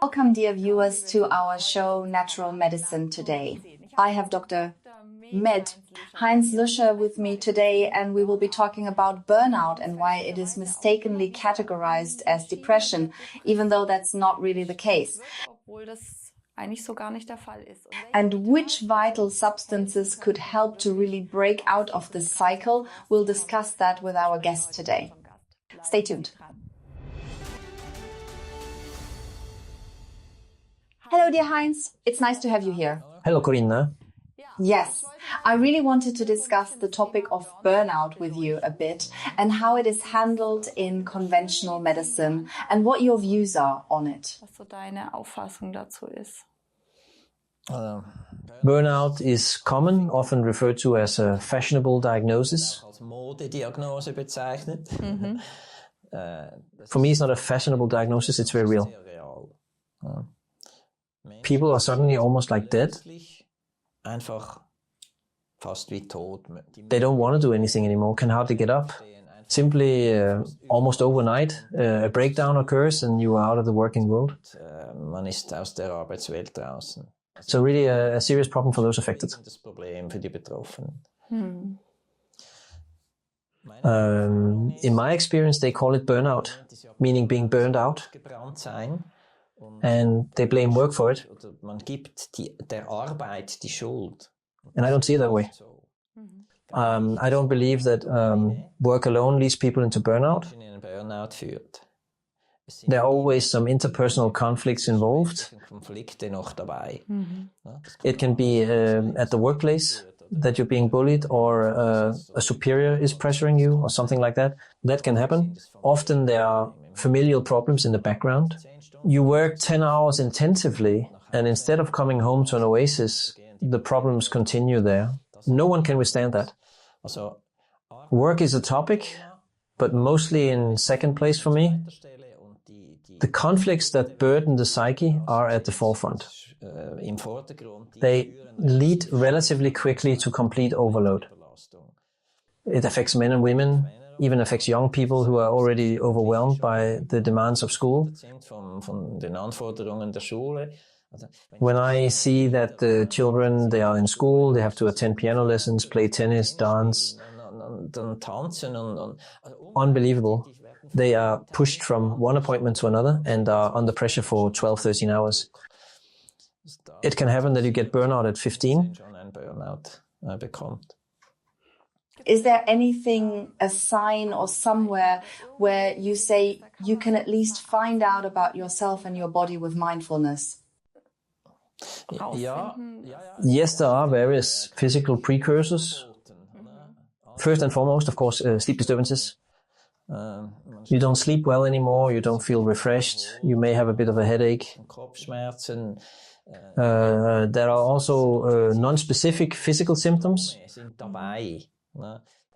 Welcome, dear viewers, to our show Natural Medicine Today. I have Dr. Heinz Lüscher with me today, and we will be talking about burnout and why it is mistakenly categorized as depression, even though that's not really the case. And which vital substances could help to really break out of this cycle? We'll discuss that with our guest today. Stay tuned. Hello, dear Heinz. It's nice to have you here. Hello, Corina. Yes, I really wanted to discuss the topic of burnout with you a bit and how it is handled in conventional medicine and what your views are on it. Burnout is common, often referred to as a fashionable diagnosis. For me, it's not a fashionable diagnosis, it's very real. People are suddenly almost like dead. They don't want to do anything anymore, can hardly get up. Simply, almost overnight, a breakdown occurs and you are out of the working world. So really a serious problem for those affected. In my experience, they call it burnout, meaning being burned out. And they blame work for it. And I don't see it that way. I don't believe that work alone leads people into burnout. There are always some interpersonal conflicts involved. It can be at the workplace that you're being bullied, or a superior is pressuring you or something like that. That can happen. Often there are familial problems in the background. You work 10 hours intensively, and instead of coming home to an oasis, the problems continue there. No one can withstand that. Work is a topic, but mostly in second place for me. The conflicts that burden the psyche are at the forefront. They lead relatively quickly to complete overload. It affects men and women, even affects young people who are already overwhelmed by the demands of school. When I see that the children, they are in school, they have to attend piano lessons, play tennis, dance, unbelievable. They are pushed from one appointment to another and are under pressure for 12, 13 hours. It can happen that you get burnout at 15. Is there anything, a sign or somewhere where you say you can at least find out about yourself and your body with mindfulness? Yes, there are various physical precursors. First and foremost, of course, sleep disturbances. You don't sleep well anymore, you don't feel refreshed, you may have a bit of a headache. There are also non-specific physical symptoms.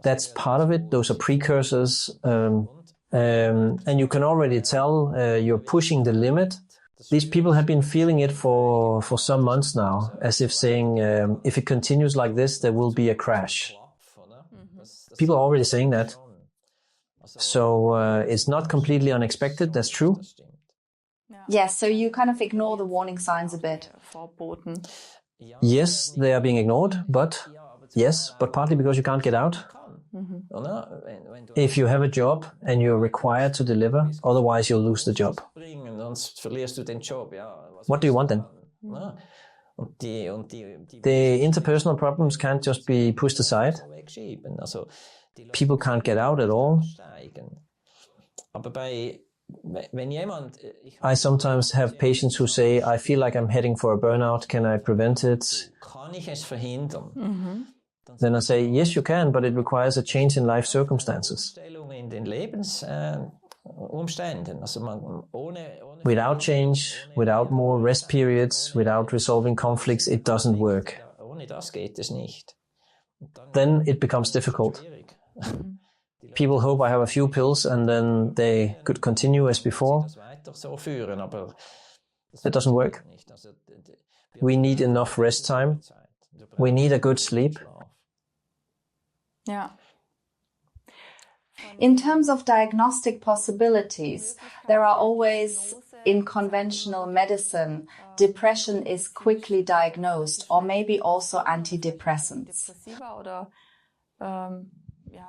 That's part of it. Those are precursors. And you can already tell you're pushing the limit. These people have been feeling it for some months now, as if saying, if it continues like this, there will be a crash. People are already saying that. So it's not completely unexpected, that's true. Yes, so you kind of ignore the warning signs a bit. Yes, they are being ignored, but partly because you can't get out. If you have a job and you're required to deliver, otherwise you'll lose the job. What do you want then? The interpersonal problems can't just be pushed aside. People can't get out at all. I sometimes have patients who say, I feel like I'm heading for a burnout, can I prevent it? Then I say, yes, you can, but it requires a change in life circumstances. Without change, without more rest periods, without resolving conflicts, it doesn't work. Then it becomes difficult. People hope I have a few pills and then they could continue as before. That doesn't work. We need enough rest time. We need a good sleep. Yeah. In terms of diagnostic possibilities, there are always in conventional medicine, depression is quickly diagnosed, or maybe also antidepressants.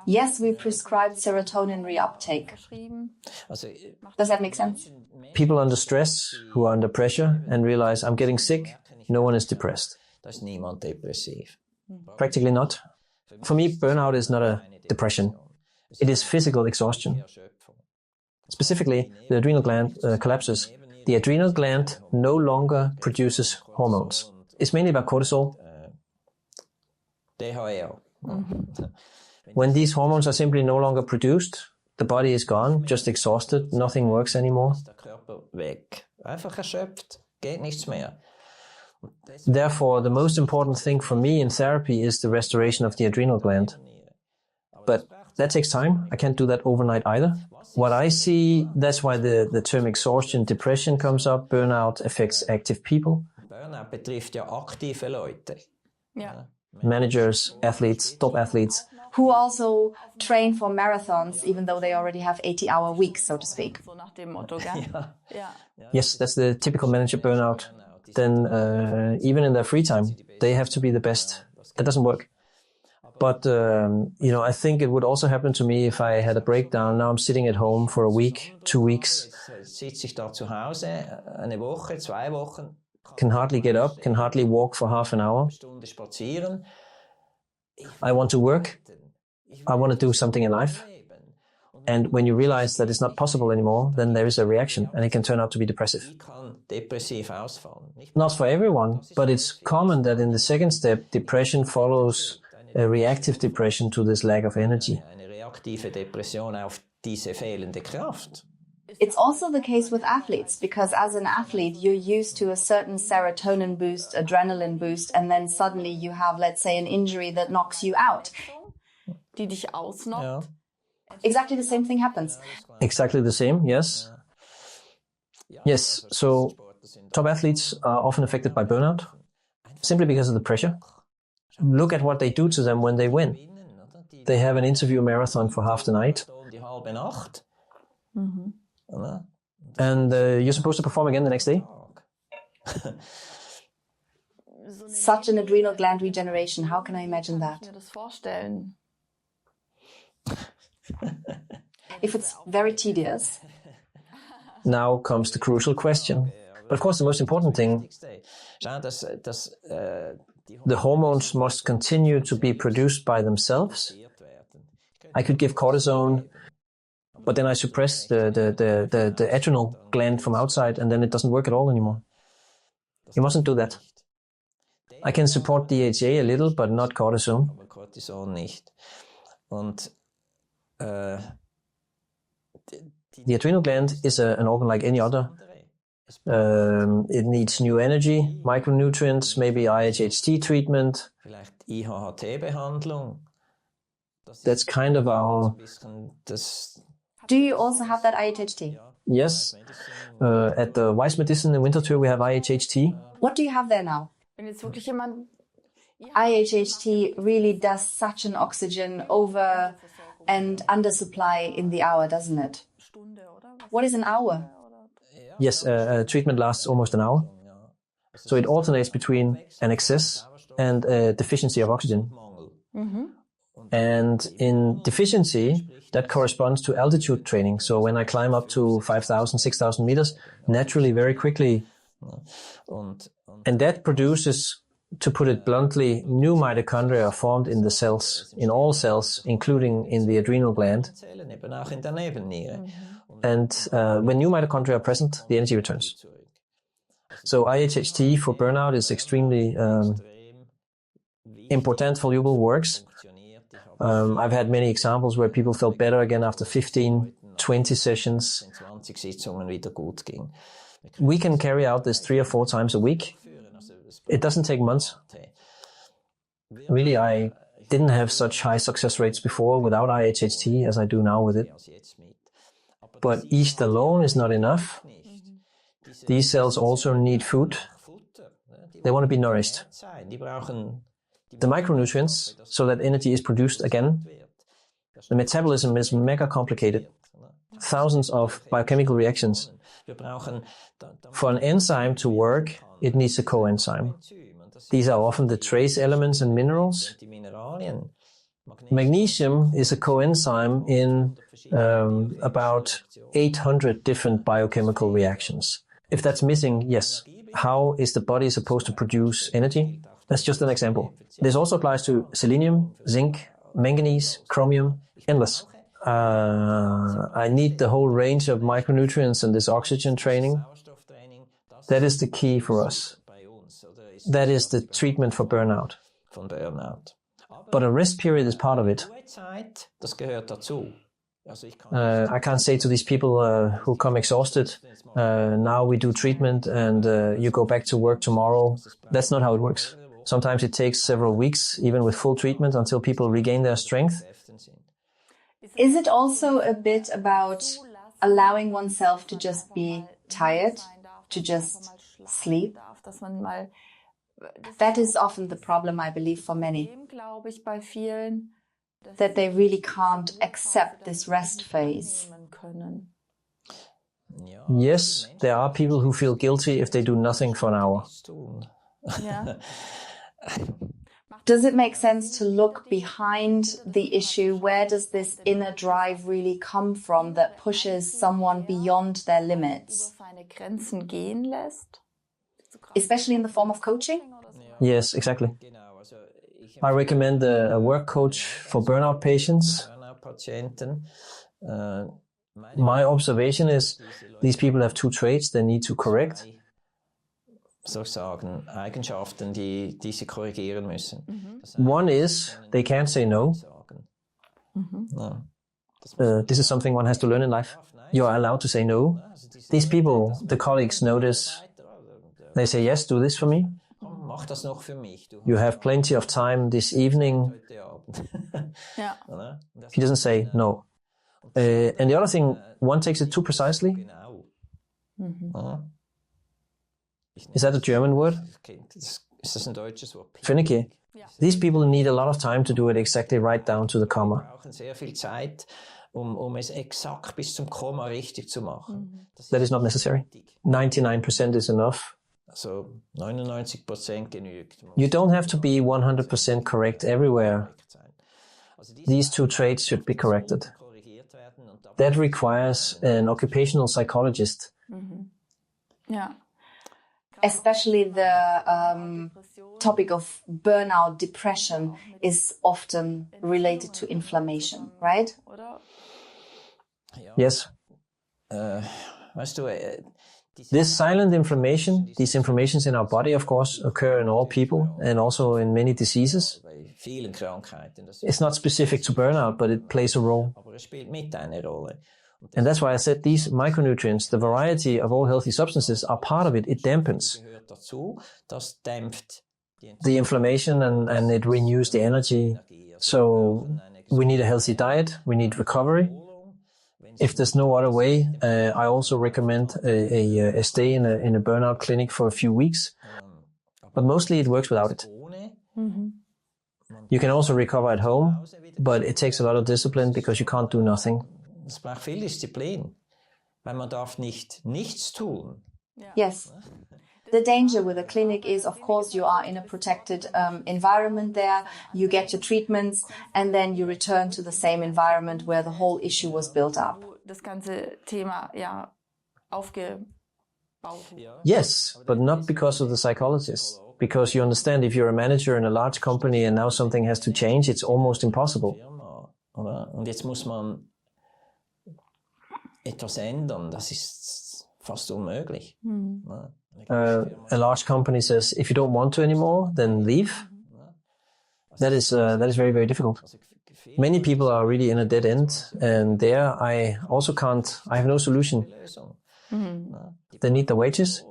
Yes, we prescribe serotonin reuptake. Does that make sense? People under stress who are under pressure and realize I'm getting sick, no one is depressed. Practically not. For me, burnout is not a depression. It is physical exhaustion. Specifically, the adrenal gland collapses. The adrenal gland no longer produces hormones. It's mainly about cortisol. When these hormones are simply no longer produced, the body is gone, just exhausted, nothing works anymore. Therefore, the most important thing for me in therapy is the restoration of the adrenal gland. But that takes time. I can't do that overnight either. What I see, that's why the term exhaustion, depression comes up. Burnout affects active people. Burnout betrifft ja aktive Leute. Managers, athletes, top athletes. Who also train for marathons, even though they already have 80-hour weeks, so to speak. Yes, that's the typical manager burnout. Then even in their free time, they have to be the best. That doesn't work. But, I think it would also happen to me if I had a breakdown. Now I'm sitting at home for a week, 2 weeks. Sitze ich da zu Hause, eine Woche, 2 Wochen. Can hardly get up, can hardly walk for half an hour. Stunde spazieren. I want to work. I want to do something in life. And when you realize that it's not possible anymore, then there is a reaction and it can turn out to be depressive. Not for everyone, but it's common that in the second step, depression follows a reactive depression to this lack of energy. It's also the case with athletes, because as an athlete, you're used to a certain serotonin boost, adrenaline boost, and then suddenly you have, let's say, an injury that knocks you out. Die dich ausnockt. Exactly the same thing happens. Exactly the same, yes. Yes, so top athletes are often affected by burnout, simply because of the pressure. Look at what they do to them when they win. They have an interview marathon for half the night. And you're supposed to perform again the next day. Such an adrenal gland regeneration, how can I imagine that? If it's very tedious. Now comes the crucial question. But of course, the most important thing, the hormones must continue to be produced by themselves. I could give cortisone, but then I suppress the adrenal gland from outside, and then it doesn't work at all anymore. You mustn't do that. I can support DHA a little, but not cortisone. The adrenal gland is an organ like any other. It needs new energy, micronutrients, maybe IHHT treatment. That's kind of our... Do you also have that IHHT? Yes. At the Wisemed in Winterthur, we have IHHT. What do you have there now? IHHT really does such an oxygen over and undersupply in the hour, doesn't it? What is an hour? Yes, treatment lasts almost an hour. So it alternates between an excess and a deficiency of oxygen. Mm-hmm. And in deficiency, that corresponds to altitude training. So when I climb up to 5,000, 6,000 meters, naturally, very quickly, and that produces, to put it bluntly, new mitochondria are formed in the cells, in all cells, including in the adrenal gland. And when new mitochondria are present, the energy returns. So IHHT for burnout is extremely important, valuable, works. I've had many examples where people felt better again after 15, 20 sessions. We can carry out this 3 or 4 times a week. It doesn't take months. Really, I didn't have such high success rates before without IHHT as I do now with it. But yeast alone is not enough. These cells also need food. They want to be nourished. The micronutrients, so that energy is produced again. The metabolism is mega complicated. Thousands of biochemical reactions. For an enzyme to work, it needs a coenzyme. These are often the trace elements and minerals. Magnesium is a coenzyme in about 800 different biochemical reactions. If that's missing, yes. How is the body supposed to produce energy? That's just an example. This also applies to selenium, zinc, manganese, chromium, endless. I need the whole range of micronutrients and this oxygen training. That is the key for us. That is the treatment for burnout. But a rest period is part of it. I can't say to these people who come exhausted, now we do treatment and you go back to work tomorrow. That's not how it works. Sometimes it takes several weeks, even with full treatment, until people regain their strength. Is it also a bit about allowing oneself to just be tired, to just sleep? That is often the problem, I believe, for many. That they really can't accept this rest phase. Yes, there are people who feel guilty if they do nothing for an hour. Yeah. Does it make sense to look behind the issue? Where does this inner drive really come from that pushes someone beyond their limits? Especially in the form of coaching? Yes, exactly. I recommend a work coach for burnout patients. My observation is these people have two traits they need to correct. Eigenschaften, die sie korrigieren müssen. One is they can't say no. This is something one has to learn in life. You are allowed to say no. These people, the colleagues, notice. They say, yes, do this for me. Mach das noch für mich. You have plenty of time this evening. Yeah. He doesn't say no. And the other thing, one takes it too precisely. Is that a German word? Ist das ein deutsches Wort? Finicky. These people need a lot of time to do it exactly right down to the comma. Brauchen sehr viel Zeit, es exakt bis zum Komma richtig zu machen. That is not necessary. 99% is enough. Also 99% genügt. You don't have to be 100% correct everywhere. These two traits should be corrected. That requires an occupational psychologist. Yeah. Especially the topic of burnout, depression is often related to inflammation, right? Yes. Weißt du, This silent inflammation, these inflammations in our body, of course, occur in all people and also in many diseases. bei vielen Krankheiten. It's not specific to burnout, but it plays a role. Aber es spielt mit eine Rolle. And that's why I said these micronutrients, the variety of all healthy substances, are part of it. It dampens Gehört dazu, das dämpft the inflammation and it renews the energy. So we need a healthy diet. We need recovery. If there's no other way, I also recommend a stay in a burnout clinic for a few weeks. But mostly it works without it. You can also recover at home, but it takes a lot of discipline because you can't do nothing. Es braucht viel Disziplin, weil man darf nicht nichts tun. Yes. The danger with a clinic is, of course, you are in a protected environment there, you get your treatments, and then you return to the same environment where the whole issue was built up. Das ganze Thema, ja, aufgebaut. Yes, but not because of the psychologists. Because you understand, if you're a manager in a large company and now something has to change, it's almost impossible. Oder? Und jetzt muss man etwas ändern. Das ist fast unmöglich. A large company says, if you don't want to anymore, then leave. That is very, very difficult. Many people are really in a dead end, and there I have no solution. They need the wages.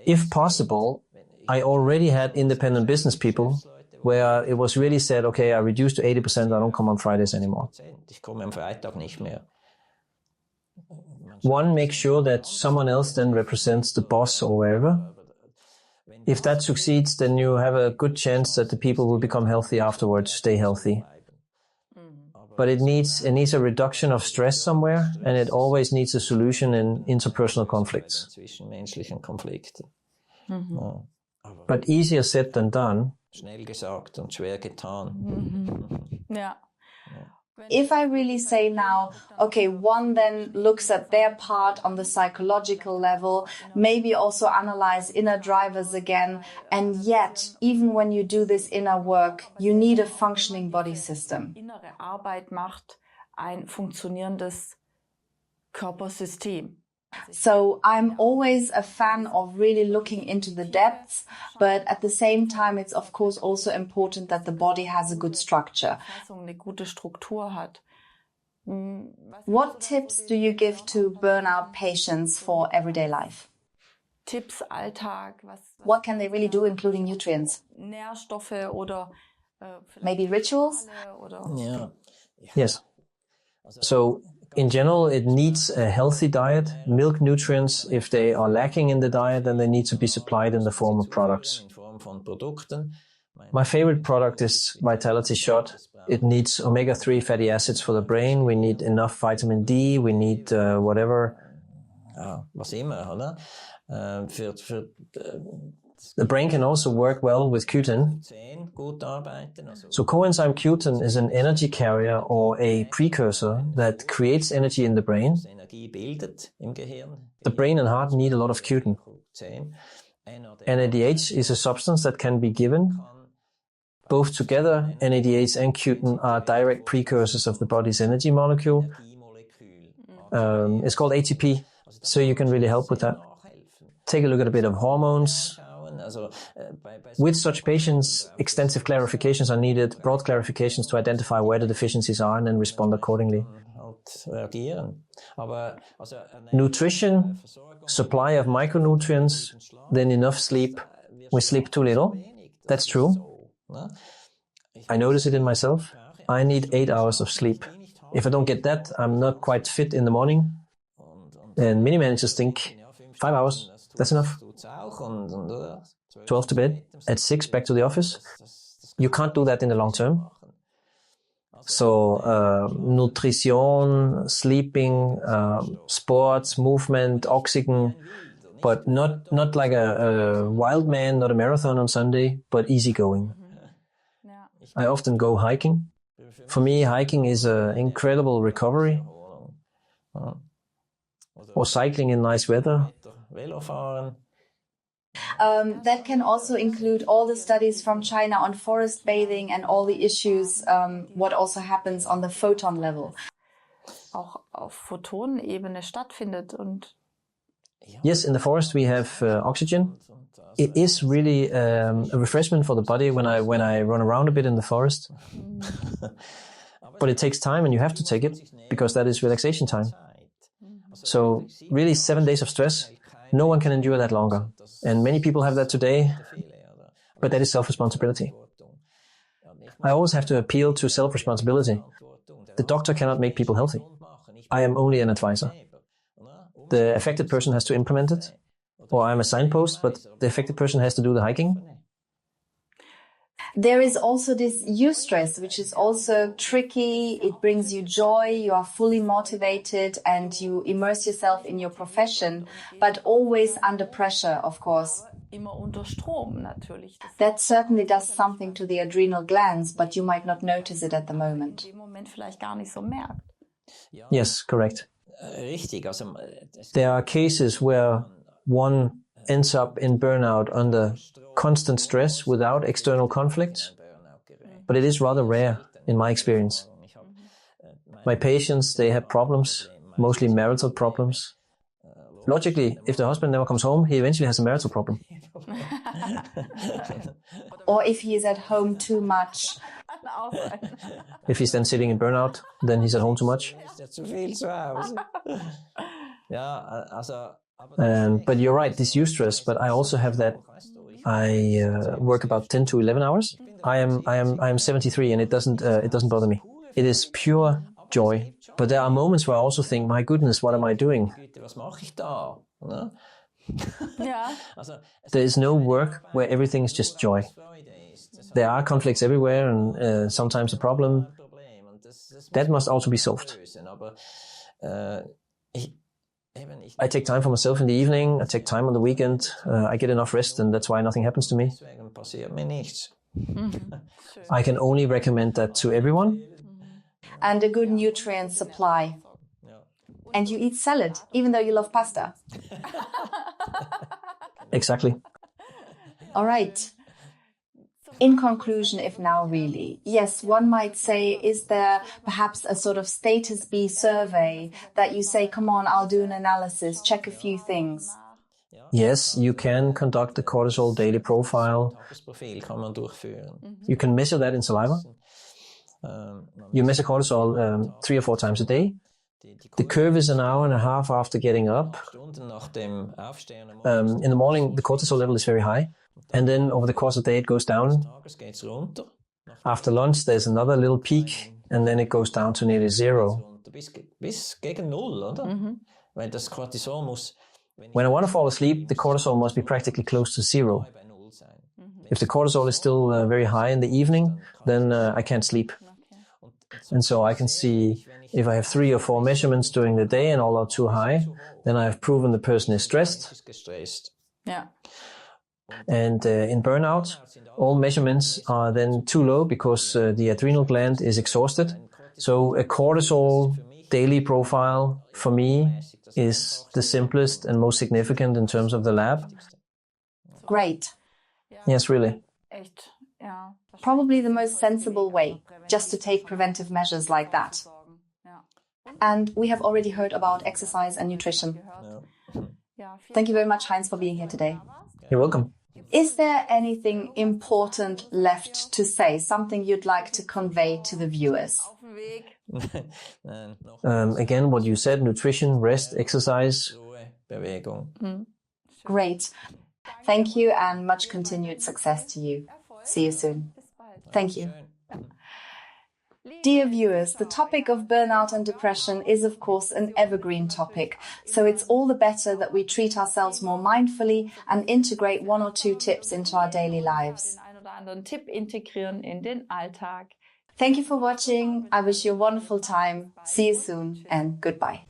If possible, I already had independent business people where it was really said, okay, I reduced to 80%, I don't come on Fridays anymore. Ich komme am Freitag nicht mehr. One, make sure that someone else then represents the boss or wherever. If that succeeds, then you have a good chance that the people will become healthy afterwards, stay healthy. but it needs a reduction of stress somewhere, and it always needs a solution in interpersonal conflicts. Zwischenmenschlichen Konflikten. Mhm. Ja. But easier said than done. Schnell gesagt und schwer getan. Ja. If I really say now, okay, one then looks at their part on the psychological level, maybe also analyze inner drivers again, and yet, even when you do this inner work, you need a functioning body system. Innere Arbeit macht ein funktionierendes Körpersystem. So I'm always a fan of really looking into the depths, but at the same time, it's of course also important that the body has a good structure. Eine gute Struktur hat. What tips do you give to burnout patients for everyday life? Tipps, Alltag, What can they really do, including nutrients? Nährstoffe oder Maybe rituals? oder Ja. Yes. So, in general, it needs a healthy diet. Milk nutrients, if they are lacking in the diet, then they need to be supplied in the form of products. In Form von Produkten. My favorite product is Vitality Shot. It needs omega-3 fatty acids for the brain. We need enough vitamin D. We need whatever. Ja, was immer, oder? The brain can also work well with Q10. Gut arbeiten. So coenzyme Q10 is an energy carrier or a precursor that creates energy in the brain. Energie bildet im Gehirn. The brain and heart need a lot of Q10. NADH is a substance that can be given. Both together, NADH and Q10 are direct precursors of the body's energy molecule. It's called ATP, so you can really help with that. Take a look at a bit of hormones. With such patients, extensive clarifications are needed, broad clarifications to identify where the deficiencies are and then respond accordingly. Nutrition, supply of micronutrients, then enough sleep. We sleep too little. That's true. I notice it in myself. I need 8 hours of sleep. If I don't get that, I'm not quite fit in the morning. And many managers think 5 hours, that's enough. 12 to bed, at 6 back to the office. You can't do that in the long term. So nutrition, sleeping, sports, movement, oxygen, but not like a wild man, not a marathon on Sunday, but easygoing. I often go hiking. For me, hiking is an incredible recovery. Or cycling in nice weather. That can also include all the studies from China on forest bathing and all the issues, what also happens on the photon level. auch auf Photonenebene stattfindet. Und yes, in the forest we have oxygen. It is really a refreshment for the body when I run around a bit in the forest. But it takes time and you have to take it because that is relaxation time. So really 7 days of stress, no one can endure that longer. And many people have that today, but that is self-responsibility. I always have to appeal to self-responsibility. The doctor cannot make people healthy. I am only an advisor. The affected person has to implement it, or I'm a signpost, but the affected person has to do the hiking. There is also this eustress, which is also tricky. It brings you joy. You are fully motivated and you immerse yourself in your profession, but always under pressure, of course. immer unter Strom natürlich. That certainly does something to the adrenal glands, but you might not notice it at the moment. In dem Moment vielleicht gar nicht so merkt. Yes, correct. Richtig. There are cases where one ends up in burnout under constant stress without external conflicts, but it is rather rare in my experience. My patients, they have problems, mostly marital problems. Logically, if the husband never comes home, he eventually has a marital problem. Or if he is at home too much. If he's then sitting in burnout, then he's at home too much. Zu viel zu Hause. But you're right, this eustress, but I also have that. I work about 10 to 11 hours. I am 73 and it doesn't bother me. It is pure joy. But there are moments where I also think, my goodness, what am I doing? Was mache ich da? Ja. There is no work where everything is just joy. There are conflicts everywhere and sometimes a problem. that must also be solved. I take time for myself in the evening, I take time on the weekend, I get enough rest, and that's why nothing happens to me. I can only recommend that to everyone. And a good nutrient supply. And you eat salad, even though you love pasta. Exactly. All right. In conclusion, if now really, yes, one might say, is there perhaps a sort of status B survey that you say, come on, I'll do an analysis, check a few things? Yes, you can conduct the cortisol daily profile. You can measure that in saliva. You measure cortisol 3 or 4 times a day. The curve is an hour and a half after getting up. In the morning, the cortisol level is very high. And then over the course of the day, it goes down. After lunch, there's another little peak, and then it goes down to nearly 0. When I want to fall asleep, the cortisol must be practically close to 0. If the cortisol is still very high in the evening, then I can't sleep. And so I can see if I have 3 or 4 measurements during the day and all are too high, then I have proven the person is stressed. Yeah. And in burnout, all measurements are then too low because the adrenal gland is exhausted. So a cortisol daily profile for me is the simplest and most significant in terms of the lab. Great. Yes, really. Probably the most sensible way, just to take preventive measures like that. And we have already heard about exercise and nutrition. Thank you very much, Heinz, for being here today. You're welcome. Is there anything important left to say, something you'd like to convey to the viewers? Again, what you said, nutrition, rest, exercise. Great. Thank you and much continued success to you. See you soon. Thank you. Dear viewers, the topic of burnout and depression is of course an evergreen topic, so it's all the better that we treat ourselves more mindfully and integrate 1 or 2 tips into our daily lives. Thank you for watching. I wish you a wonderful time. See you soon and goodbye.